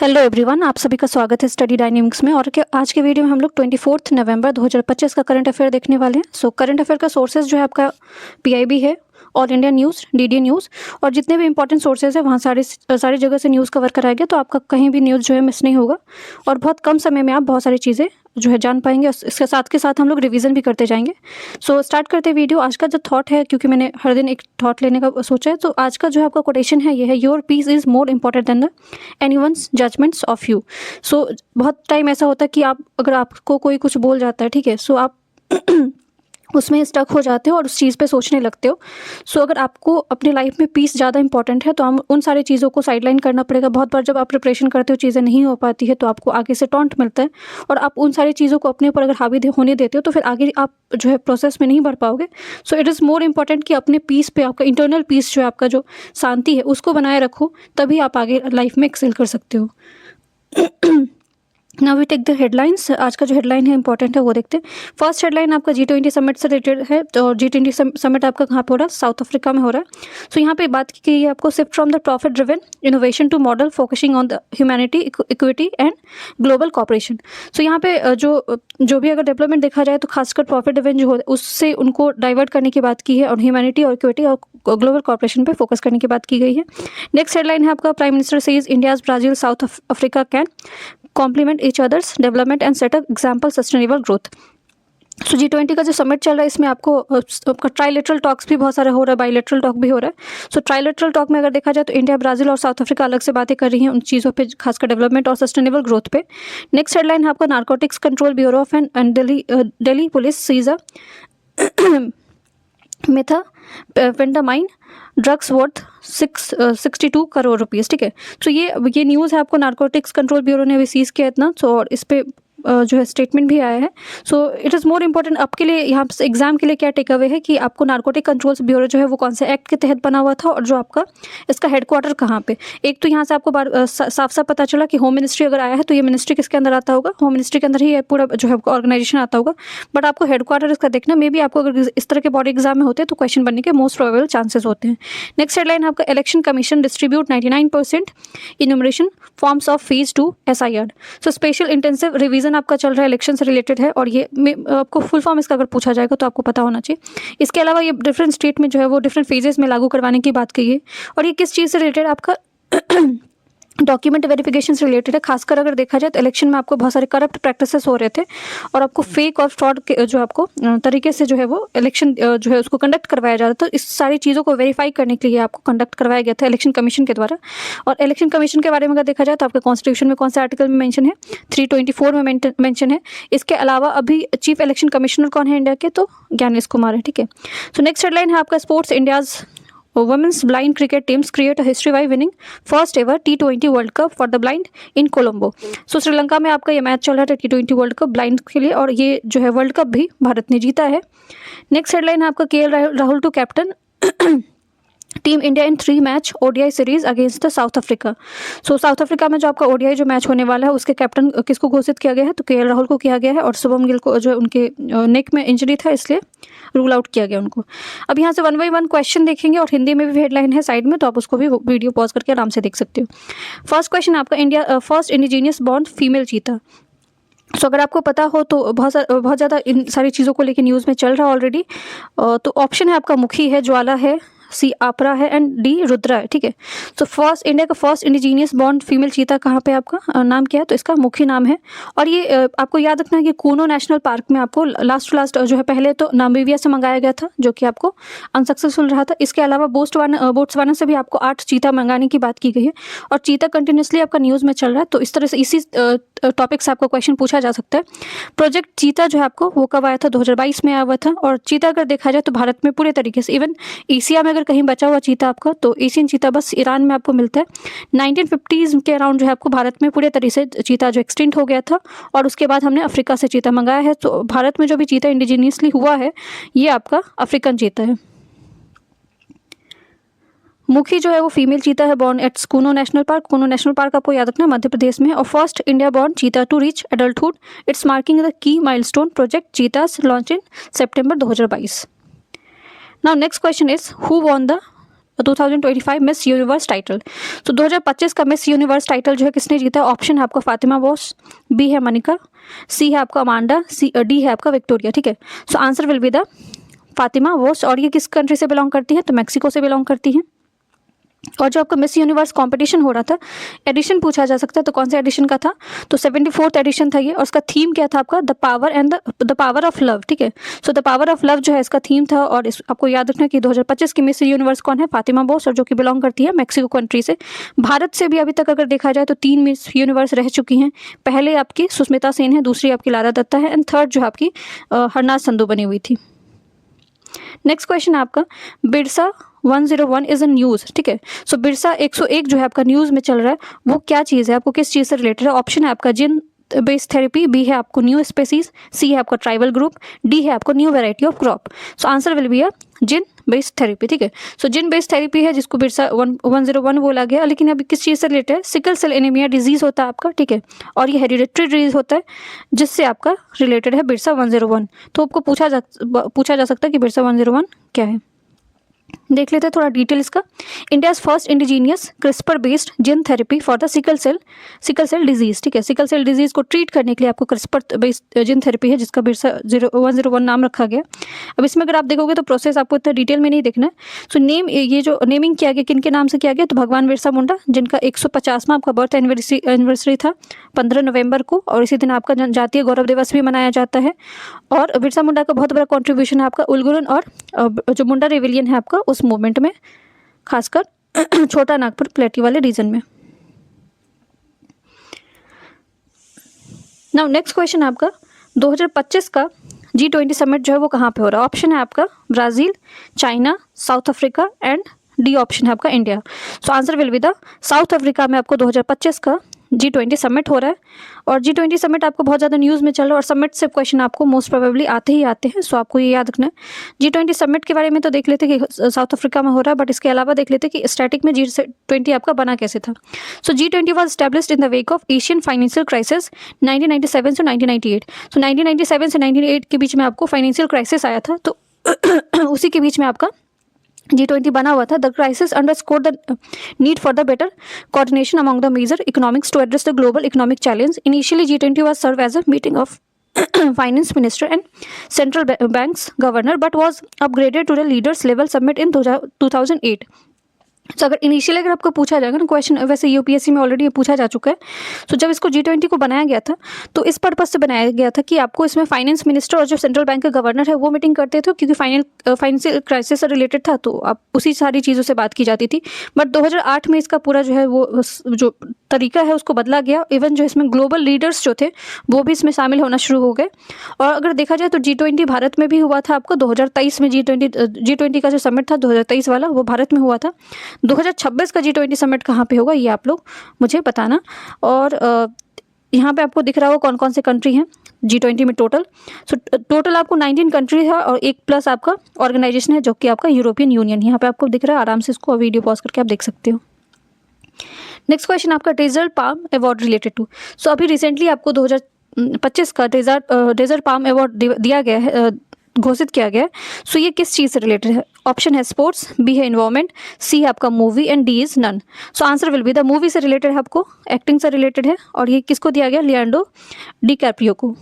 Hello everyone, आप सभी का स्वागत है स्टडी डायनेमिक्स में। और आज के वीडियो में हम लोग 24 नवंबर 2025 का करंट अफेयर देखने वाले हैं। सो करंट अफेयर का सोर्सेज जो है आपका पीआईबी है, all India news, DD news, और जितने भी इंपॉर्टेंट सोर्सेज है वहाँ सारी जगह से न्यूज़ कवर कराया गया, तो आपका कहीं भी न्यूज़ जो है मिस नहीं होगा और बहुत कम समय में आप बहुत सारी चीज़ें जो है जान पाएंगे। इसके साथ के साथ हम लोग रिवीजन भी करते जाएंगे। सो स्टार्ट करते वीडियो। आज का जो थॉट है, क्योंकि मैंने हर दिन एक थॉट लेने का सोचा है, तो आज का जो है आपका कोटेशन है ये है, your peace is more important than the anyone's judgements of you. So बहुत टाइम ऐसा होता है कि अगर आपको कोई कुछ बोल जाता है, ठीक है, सो आप उसमें स्टक हो जाते हो और उस चीज़ पे सोचने लगते हो। सो अगर आपको अपनी लाइफ में पीस ज़्यादा इंपॉर्टेंट है तो हम उन सारी चीज़ों को साइडलाइन करना पड़ेगा। बहुत बार जब आप प्रिपरेशन करते हो चीज़ें नहीं हो पाती है तो आपको आगे से टॉन्ट मिलता है और आप उन सारी चीज़ों को अपने ऊपर अगर हावी होने देते हो तो फिर आगे आप जो है प्रोसेस में नहीं बढ़ पाओगे। So it is more important कि अपने पीस पे, आपका इंटरनल पीस जो है, आपका जो शांति है, उसको बनाए रखो, तभी आप आगे लाइफ में एक्सेल कर सकते हो। Now we take the headlines. आज का जो हेडलाइन है इंपॉर्टेंट है, वो देखते हैं। फर्स्ट हेडलाइन आपका G20 समिट से रिलेटेड है। तो G20 समिट आपका कहाँ पे हो रहा है? साउथ अफ्रीका में हो रहा है। सो यहाँ पे बात की गई है आपको, shift from the profit driven innovation to model focusing on the humanity, equity and global cooperation. So यहाँ पे जो भी अगर डेवलपमेंट देखा जाए तो खासकर प्रॉफिट ड्रिवन जो हो उससे उनको डाइवर्ट करने की बात की है और ह्यूमैनिटी और इक्विटी और ग्लोबल कॉपरेशन पे फोकस करने की बात की गई है। नेक्स्ट हेडलाइन है आपका, prime minister says India's Brazil South Africa can complement each others development and set up example sustainable growth. So G20 का जो समिट चल रहा है इसमें आपका ट्राइलेटरल टॉक्स भी बहुत सारा हो रहा है, बाइलेटरल टॉक भी हो रहा है। सो ट्राइलेटरल टॉक में अगर देखा जाए तो इंडिया, ब्राजील और साउथ अफ्रीका अलग से बातें कर रही हैं उन चीज़ों पे, खासकर डेवलपमेंट और सस्टेनेबल ग्रोथ पे। नेक्स्ट हेडलाइन है आपका, narcotics control bureau of and Delhi police sees a methamphetamine drugs worth 62 crore rupees. ठीक है, तो ये न्यूज़ है आपको, नारकोटिक्स कंट्रोल ब्यूरो ने अभी सीज किया इतना। सो और इस पे जो है स्टेटमेंट भी आया है। So it is more important आपके लिए यहाँ से एग्जाम के लिए क्या टेक अवे है कि आपको नारकोटिक कंट्रोल्स ब्यूरो जो है वो कौन से एक्ट के तहत बना हुआ था और जो आपका इसका हेडक्वार्टर कहाँ पे। एक तो यहाँ से आपको साफ साफ पता चला कि होम मिनिस्ट्री अगर आया है तो ये मिनिस्ट्री किसके अंदर आता होगा, होम मिनिस्ट्री के अंदर ही पूरा जो है ऑर्गेनाइजेशन आता होगा। बट आपको हेडक्वार्टर इसका देखना, मे बी आपको अगर इस तरह के बॉडी एग्जाम में होते हैं तो क्वेश्चन बनने के मोस्ट प्रोबेबल चांसेस होते हैं। नेक्स्ट हेडलाइन आपका, election commission distribute 99% enumeration forms of fees to SIR। So special intensive revision आपका चल रहा है, इलेक्शन से रिलेटेड है और ये आपको फुल फॉर्म इसका अगर पूछा जाएगा तो आपको पता होना चाहिए। इसके अलावा ये डिफरेंट स्टेट में जो है वो डिफरेंट फेजेस में लागू करवाने की बात कही है। और ये किस चीज़ से रिलेटेड आपका डॉक्यूमेंट वेरिफिकेशन से रिलेटेड है। खासकर अगर देखा जाए तो इलेक्शन में आपको बहुत सारे करप्ट प्रैक्टिसेस हो रहे थे और आपको फेक और फ्रॉड जो आपको तरीके से जो है वो इलेक्शन जो है उसको कंडक्ट करवाया जा रहा था। इस सारी चीज़ों को वेरीफाई करने के लिए आपको कंडक्ट करवाया गया था इलेक्शन कमीशन के द्वारा। और इलेक्शन कमीशन के बारे में अगर देखा जाए तो आपके कॉन्स्टिट्यूशन में कौन से आर्टिकल में मेंशन है? 324 में मेंशन है। इसके अलावा अभी चीफ इलेक्शन कमिश्नर कौन है इंडिया के? तो ज्ञानेश कुमार है। ठीक है, सो नेक्स्ट हेडलाइन है आपका, sports India's women's blind cricket teams create a history by winning first ever T20 World Cup for the blind in Colombo। सो श्रीलंका में आपका ये मैच चल रहा था T20 वर्ल्ड कप ब्लाइंड के लिए और ये जो है वर्ल्ड कप भी भारत ने जीता है। नेक्स्ट हेडलाइन है आपका, KL Rahul to captain team India in 3 match ODI series against the South Africa. So South Africa में जो आपका ODI जो मैच होने वाला है उसके कैप्टन किसको घोषित किया गया है? तो KL राहुल को किया गया है और शुभम गिल को जो उनके नेक में इंजरी था इसलिए रूल आउट किया गया उनको। अब यहाँ से 1 by 1 क्वेश्चन देखेंगे और हिंदी में भी हेडलाइन है साइड में, तो आप उसको भी वीडियो पॉज करके आराम से देख सकते हो। फर्स्ट क्वेश्चन आपका, India first indigenous born female चीता। सो अगर आपको पता हो तो बहुत ज़्यादा इन सारी चीज़ों को लेकर न्यूज़ में चल रहा है ऑलरेडी। तो ऑप्शन है आपका, मुखी है, ज्वाला है, C आपरा है एंड D रुद्रा है। ठीक है, तो इंडिया का फर्स्ट इंडिजीनियस बॉर्न फीमेल चीता कहाँ पे आपका नाम क्या है? तो इसका मुखी नाम है। और ये आपको याद रखना है कि कूनो नेशनल पार्क में आपको लास्ट जो है, पहले तो नामीबिया से मंगाया गया था जो कि आपको अनसक्सेसफुल रहा था। इसके अलावा बोट्सवाना से भी आपको 8 चीता मंगाने की बात की गई है और चीता कंटिन्यूसली आपका न्यूज़ में चल रहा है। तो इस तरह से इसी टॉपिक से आपको क्वेश्चन पूछा जा सकता है। प्रोजेक्ट चीता जो है आपको वो कब आया था? 2022 में आया हुआ था। और चीता अगर देखा जाए तो भारत में पूरे तरीके से, इवन एशिया में अगर कहीं बचा हुआ चीता आपका तो एशियन चीता बस ईरान में आपको मिलता है। 1950s के अराउंड जो है आपको भारत में पूरे तरीके से चीता जो एक्सटिंक्ट हो गया था और उसके बाद हमने अफ्रीका से चीता मंगाया है। तो भारत में जो भी चीता इंडिजीनियसली हुआ है ये आपका अफ्रीकन चीता है। मुखी जो है वो फीमेल चीता है, born at Kuno national park. Kuno national park आपको याद रखना मध्य प्रदेश में। और first India born cheetah to reach adulthood, it's marking the key milestone, project cheetahs launch in सितंबर 2022। Now next question is, who won the 2025 miss universe title. तो 2025 का miss universe title जो है किसने जीता? ऑप्शन है आपका फातिमा बोस, बी है मनिका, सी है आपका अमांडा, डी है आपका विक्टोरिया। ठीक है, so answer will be the Fatima Bose. और ये किस कंट्री से बिलोंग करती है? तो मैक्सिको से बिलोंग करती है। और जो आपका मिस यूनिवर्स कंपटीशन हो रहा था, एडिशन पूछा जा सकता है, तो कौन सा एडिशन का था? तो 74th एडिशन था ये, और उसका थीम क्या था आपका? The power and the power of love. ठीक है, so the power of love जो है इसका थीम था। और आपको याद रखना कि 2025 की मिस यूनिवर्स कौन है? फातिमा बोस, और जो कि बिलोंग करती है मैक्सिको कंट्री से। भारत से भी अभी तक अगर देखा जाए तो 3 मिस यूनिवर्स रह चुकी हैं। पहले आपकी सुष्मिता सेन है, दूसरी आपकी लारा दत्ता है, एंड थर्ड जो आपकी हरनाज संधू बनी हुई थी। नेक्स्ट क्वेश्चन आपका, बिरसा 101 इज अ न्यूज। ठीक है, सो बिरसा 101 जो है आपका न्यूज में चल रहा है, वो क्या चीज़ है? आपको किस चीज़ से रिलेटेड है? ऑप्शन है आपका जिन बेस्ड थेरेपी, बी है आपको न्यू स्पेसीज, सी है आपका ट्राइबल ग्रुप, डी है आपको new variety of crop. So answer will be a gene based therapy. ठीक है, सो जिन बेस्ड थेरेपी है जिसको बिरसा 101 बोला गया, लेकिन अभी किस चीज़ से रिलेटेड है? सिकल सेल एनीमिया डिजीज होता है आपका। ठीक है, और ये हेरिडेटरी डिजीज होता है जिससे आपका रिलेटेड है बिरसा 101। तो आपको पूछा जा सकता है कि बिरसा 101 क्या है। देख लेते हैं थोड़ा डिटेल इसका। India's first indigenous CRISPR based gene therapy for the sickle cell disease. ठीक है, सिकल सेल डिजीज को ट्रीट करने के लिए आपको क्रिस्पर बेस्ड जिन थेरेपी है जिसका बिरसा 101 नाम रखा गया। अब इसमें अगर आप देखोगे तो प्रोसेस आपको इतना डिटेल में नहीं देखना है। सो ये जो नेमिंग किया गया किन के नाम से किया गया? तो भगवान बिरसा मुंडा, जिनका 150वां आपका बर्थ एनिवर्सरी था 15 नवंबर को, और इसी दिन आपका जनजातीय गौरव दिवस भी मनाया जाता है। और बिरसा मुंडा का बहुत बड़ा कॉन्ट्रीब्यूशन है आपका उलगुरन और जो मुंडा रेविलियन है आपका उस मूवमेंट में, खासकर छोटा नागपुर प्लेटी वाले रीजन में। नाउ नेक्स्ट क्वेश्चन आपका, 2025 का G20 समिट जो है वो कहाँ पे हो रहा है? ऑप्शन है आपका Brazil, China, south Africa, and D option है आपका India. So answer will be the South Africa में आपको 2025 का G20 समिट हो रहा है। और G20 समिट आपको बहुत ज़्यादा न्यूज़ में चल रहा है, और समिट से क्वेश्चन आपको मोस्ट प्रोबेबली आते ही आते हैं। सो आपको ये याद रखना है। G20 समिट के बारे में तो देख लेते कि साउथ अफ्रीका में हो रहा है, बट इसके अलावा देख लेते कि स्टैटिक में G20 आपका बना कैसे था। सो G20 was established in the wake of Asian financial crisis 1997 से 1998। सो 1997 से 1998 के बीच में आपको फाइनेंशियल क्राइसिस आया था, तो उसी के बीच में आपका G20 बना हुआ था। The crisis underscore the need for the better coordination among the major economics to address the global economic challenge. Initially G20 was served as a meeting of finance minister and central banks governor, but was upgraded to the leaders level summit in 2008. तो अगर initially अगर आपको पूछा जाएगा ना question, वैसे UPSC में already पूछा जा चुका है। तो जब इसको G20 को बनाया गया था तो इस पर्पज से बनाया गया था कि आपको इसमें फाइनेंस मिनिस्टर और जो सेंट्रल बैंक का गवर्नर है वो मीटिंग करते थे, क्योंकि फाइनेंशियल क्राइसिस से रिलेटेड था, तो आप उसी सारी चीज़ों से बात की जाती थी। बट 2008 में इसका पूरा जो है वो जो तरीका है उसको बदला गया। इवन जो इसमें ग्लोबल लीडर्स जो थे वो भी इसमें शामिल होना शुरू हो गए। और अगर देखा जाए तो G20 भारत में भी हुआ था आपको 2023 में। G20 का जो समिट था 2023 वाला वो भारत में हुआ था। 2026 का G20 समिट कहाँ पे होगा ये आप लोग मुझे बताना। और यहाँ पे आपको दिख रहा होगा कौन कौन से कंट्री हैं G20 में टोटल। सो टोटल आपको 19 कंट्री है और एक प्लस आपका ऑर्गेनाइजेशन है जो कि आपका यूरोपियन यूनियन। यहाँ पे आपको दिख रहा है, आराम से इसको वीडियो पॉज करके आप देख सकते हो। नेक्स्ट क्वेश्चन आपका Desert Palm Award related to. So अभी रिसेंटली आपको 2025 का डेजर्ट पाम अवार्ड दिया गया है, घोषित किया गया है। सो ये किस चीज़ से रिलेटेड है? ऑप्शन है स्पोर्ट्स, बी है इन्वायरमेंट, सी है आपका movie, and D is none. So answer will be the movie से रिलेटेड है, आपको एक्टिंग से रिलेटेड है। और ये किसको दिया गया? लियोनार्डो डिकैप्रियो को।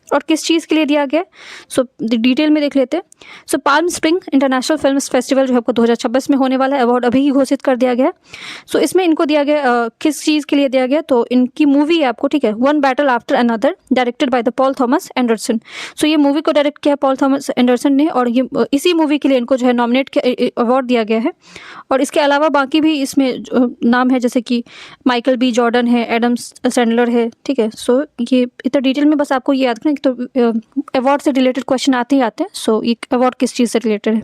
और किस चीज़ के लिए दिया गया? सो डिटेल में देख लेते हैं। So Palm Spring International Film Festival जो है आपको 2026 में होने वाला है, अवार्ड अभी ही घोषित कर दिया गया। सो इसमें इनको दिया गया किस चीज़ के लिए दिया गया? तो इनकी मूवी है आपको, ठीक है, One Battle After Another, directed by the Paul Thomas Anderson. So ये मूवी को डायरेक्ट किया पॉल थॉमस एंडरसन ने, और ये इसी मूवी के लिए इनको जो है नॉमिनेट अवार्ड दिया गया है। और इसके अलावा बाकी भी इसमें नाम है, जैसे कि माइकल बी जॉर्डन है, एडम सैंडलर है, ठीक है। सो ये इतना डिटेल में बस आपको ये याद रखना, तो अवार्ड से रिलेटेड क्वेश्चन आते ही आते हैं। सो ये अवार्ड किस चीज़ से रिलेटेड है?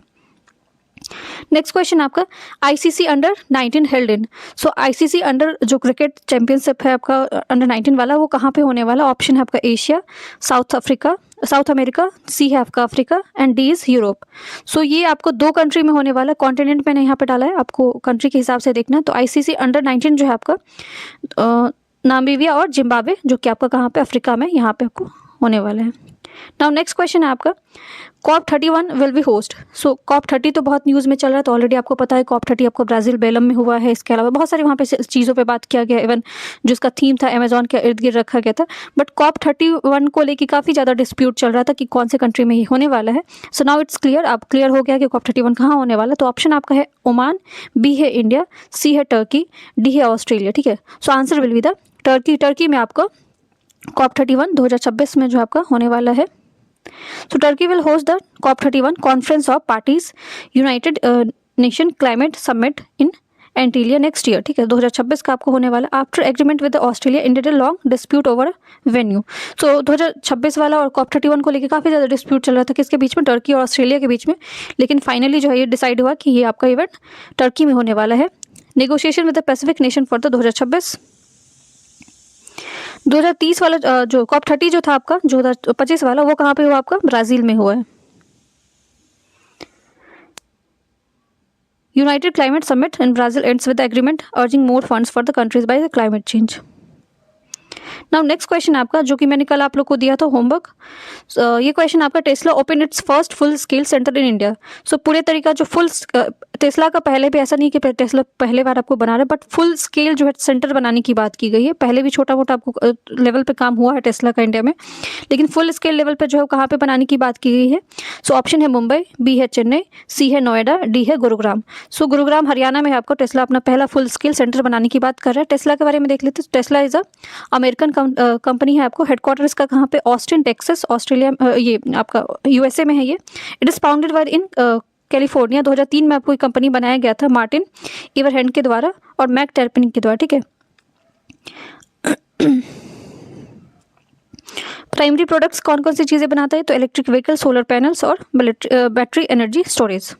नेक्स्ट क्वेश्चन आपका ICC under 19 held in. So ICC under जो क्रिकेट चैंपियनशिप है आपका अंडर 19 वाला, वो कहाँ पे होने वाला? ऑप्शन है आपका एशिया, साउथ अमेरिका, सी है आपका Africa, and D is Europe. So ये आपको 2 कंट्री में होने वाला है। कॉन्टिनेंट मैंने यहाँ पे डाला है, आपको कंट्री के हिसाब से देखना है। तो आईसीसी अंडर 19 जो है आपका नामीबिया और जिम्बाब्वे, जो कि आपका कहाँ पे अफ्रीका में यहाँ पे आपको होने वाला है। नाउ नेक्स्ट क्वेश्चन है आपका, COP31 will be host. So COP30 तो बहुत न्यूज़ में चल रहा है, तो ऑलरेडी आपको पता है COP30 आपको ब्राज़ील बेलम में हुआ है। इसके अलावा बहुत सारी वहाँ पे चीज़ों पे बात किया गया, इवन जिसका थीम था अमेजोन के इर्द गिर्द रखा गया था। बट COP31 को लेकर काफ़ी ज़्यादा डिस्प्यूट चल रहा था कि कौन से कंट्री में ये होने वाला है। सो नाउ इट्स क्लियर, अब क्लियर हो गया कि COP31 कहाँ होने वाला है। तो ऑप्शन आपका है ओमान, बी है इंडिया, सी है टर्की, डी है ऑस्ट्रेलिया। ठीक है, so answer will be the Turkey. Turkey में आपका COP31 2026 में जो आपका होने वाला है। So Turkey will host the COP31 Conference of Parties United Nation Climate Summit in Antalya next year। ठीक है, 2026 का आपको होने वाला। After agreement with Australia ended a long dispute over venue. So 2026 वाला और COP31 को लेकर काफ़ी ज़्यादा डिस्प्यूट चल रहा था, किसके बीच में, टर्की और ऑस्ट्रेलिया के बीच में। लेकिन फाइनली जो है ये डिसाइड हुआ कि ये आपका इवेंट टर्की में होने वाला है। Negotiation with the Pacific nation for the 2026। 2030 वाला जो COP30 जो था आपका 2025 वाला, वो कहाँ पे हुआ आपका, ब्राज़ील में हुआ है। United climate summit in Brazil ends with the agreement urging more funds for the countries by the climate change. Now next question आपका, जो कि मैंने कल आप लोग को दिया था होमवर्क। ये क्वेश्चन आपका, Tesla open its first full scale centre in India. So पूरे तरीका जो फुल टेस्ला का पहले भी ऐसा नहीं कि टेस्ला पहले बार आपको बना रहा है, बट फुल स्केल जो है सेंटर बनाने की बात की गई है। पहले भी छोटा मोटा आपको लेवल पे काम हुआ है टेस्ला का इंडिया में, लेकिन फुल स्केल लेवल पे जो है कहाँ पे बनाने की बात की गई है। सो ऑप्शन है मुंबई, बी है चेन्नई, सी है नोएडा, डी है गुरुग्राम। सो गुरुग्राम हरियाणा में आपको टेस्ला अपना पहला फुल स्केल सेंटर बनाने की बात कर रहा है। टेस्ला के बारे में देख लेते हैं। Tesla is a American company है। आपको हेडक्वार्टर इसका कहाँ पे, ऑस्टिन टेक्सास, ऑस्ट्रेलिया, ये आपका यूएसए में है ये। It is founded by in California. 2003 में आपको एक कंपनी बनाया गया था मार्टिन इवरहैंड के द्वारा और मैक टर्पिन के द्वारा। ठीक है, प्राइमरी प्रोडक्ट्स कौन कौन सी चीज़ें बनाता है, तो इलेक्ट्रिक व्हीकल, सोलर पैनल्स और battery energy storage.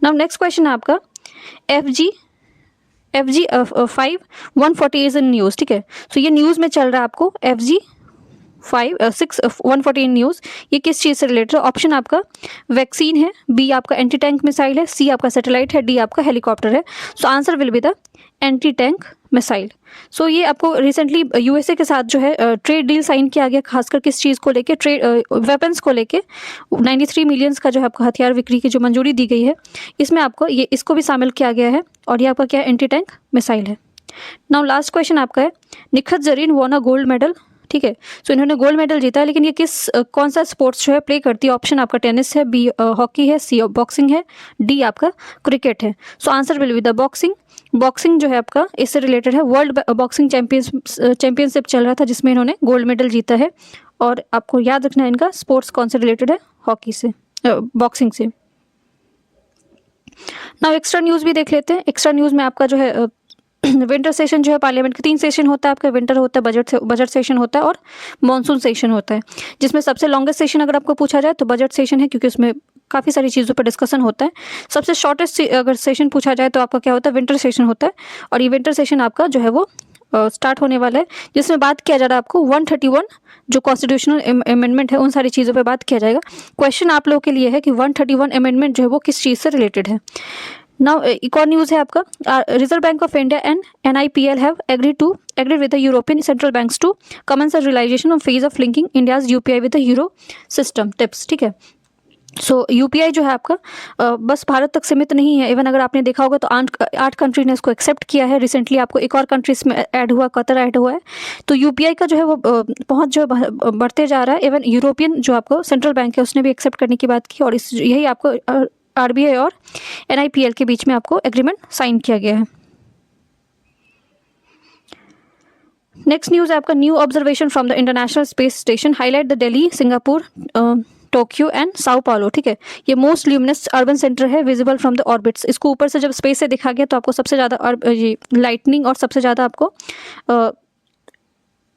Now next question है आपका, FG 5-140 इज इन न्यूज़। ठीक है, सो ये न्यूज़ में चल रहा है आपको FG 140 न्यूज़। ये किस चीज़ से रिलेटेड है। ऑप्शन आपका वैक्सीन है, बी आपका एंटी टैंक मिसाइल है, सी आपका सैटेलाइट है, डी आपका हेलीकॉप्टर है। So answer will be the anti tank missile. So ये आपको रिसेंटली यूएसए के साथ जो है ट्रेड डील साइन किया गया, खासकर किस चीज़ को लेके, ट्रेड वेपन्स को लेके 93 मिलियंस का जो है आपको हथियार बिक्री की जो मंजूरी दी गई है, इसमें आपको ये इसको भी शामिल किया गया है। और ये आपका क्या है, एंटी टैंक मिसाइल है। नाउ लास्ट क्वेश्चन आपका है, Nikhat Zareen von a gold medal. ठीक है, सो इन्होंने गोल्ड मेडल जीता है, लेकिन ये कौन सा स्पोर्ट्स जो है प्ले करती है। ऑप्शन आपका टेनिस है, बी हॉकी है, सी बॉक्सिंग है, डी आपका क्रिकेट है। So answer will be the boxing. Boxing जो है आपका इससे रिलेटेड है, वर्ल्ड बॉक्सिंग चैंपियनशिप चल रहा था जिसमें इन्होंने गोल्ड मेडल जीता है। और आपको याद रखना है इनका स्पोर्ट्स कौन से रिलेटेड है, हॉकी से, बॉक्सिंग से। नाउ एक्स्ट्रा न्यूज़ भी देख लेते हैं। एक्स्ट्रा न्यूज़ में आपका जो है विंटर सेशन जो है पार्लियामेंट के 3 सेशन होता है आपका। विंटर होता है, बजट सेशन होता है और मॉनसून सेशन होता है, जिसमें सबसे लॉन्गेस्ट सेशन अगर आपको पूछा जाए तो बजट सेशन है, क्योंकि उसमें काफ़ी सारी चीज़ों पर डिस्कशन होता है। सबसे शॉर्टेस्ट अगर सेशन पूछा जाए तो आपका क्या होता है, विंटर सेशन होता है। और ये विंटर सेशन आपका जो है वो स्टार्ट होने वाला है, जिसमें बात किया जा रहा है आपको 131 जो कॉन्स्टिट्यूशनल अमेंडमेंट है उन सारी चीज़ों पे बात किया जाएगा। क्वेश्चन आप लोगों के लिए है कि 131 अमेंडमेंट जो है वो किस चीज़ से रिलेटेड है। नाउ एक और न्यूज़ है आपका, reserve bank of India and NIPL have agreed with the European Central Banks to commence a realization of phase of linking India's UPI with the euro system tips। ठीक है, सो UPI जो है आपका बस भारत तक सीमित नहीं है। इवन अगर आपने देखा होगा तो 8 कंट्री ने इसको एक्सेप्ट किया है। रिसेंटली आपको एक और कंट्री इसमें ऐड हुआ, कतर ऐड हुआ है। तो UPI का जो है वो पहुंच जो है बढ़ते जा रहा है। इवन यूरोपियन जो आपको सेंट्रल बैंक है उसने भी एक्सेप्ट करने की बात की, और यही आपको RBI और NIPL के बीच में आपको एग्रीमेंट साइन किया गया है। नेक्स्ट न्यूज़ है आपका, new observation from the international space station highlight the Delhi, Singapore, Tokyo and Sao Paulo. ठीक है, ये मोस्ट ल्यूमिनस अर्बन सेंटर है विजिबल फ्रॉम द ऑर्बिट्स। इसको ऊपर से जब स्पेस से देखा गया तो आपको सबसे ज़्यादा ये लाइटनिंग और सबसे ज़्यादा आपको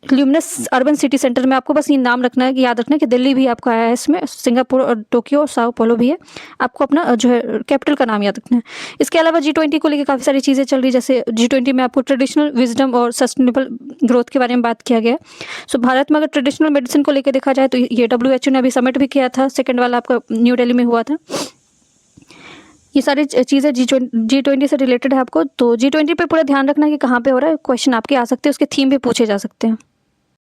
ल्यूमिनस अर्बन सिटी सेंटर में आपको बस ये नाम रखना है कि याद रखना है कि दिल्ली भी आपको आया है इसमें, सिंगापुर और टोक्यो और साओ पाउलो भी है। आपको अपना जो है कैपिटल का नाम याद रखना है। इसके अलावा G20 को लेकर काफ़ी सारी चीज़ें चल रही है, जैसे G20 में आपको ट्रेडिशनल विजडम और सस्टेनेबल ग्रोथ के बारे में बात किया गया। सो भारत में अगर ट्रेडिशनल मेडिसिन को लेकर देखा जाए तो ये WHO ने अभी समिट भी किया था, सेकेंड वाला आपका न्यू दिल्ली में हुआ था। ये सारी चीज़ें G20 से रिलेटेड है आपको। तो G20 पे पूरा ध्यान रखना है कि कहाँ पे हो रहा है, क्वेश्चन आपके आ सकते हैं, उसके थीम भी पूछे जा सकते हैं।